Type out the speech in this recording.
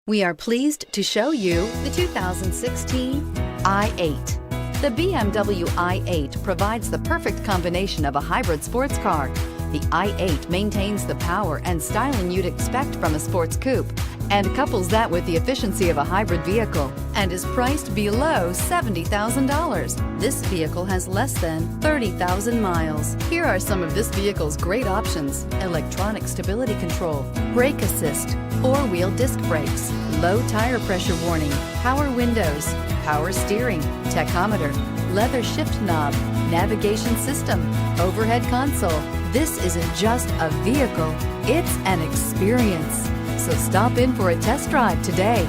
We are pleased to show you the 2016 i8. The BMW i8 provides the perfect combination of a hybrid sports car. The i8 maintains the power and styling you'd expect from a sports coupe and couples that with the efficiency of a hybrid vehicle and is priced below $70,000. This vehicle has less than 30,000 miles. Here are some of this vehicle's great options: electronic stability control, brake assist, four-wheel disc brakes, low tire pressure warning, power windows, power steering, tachometer, leather shift knob, navigation system, overhead console. This isn't just a vehicle, it's an experience. So stop in for a test drive today.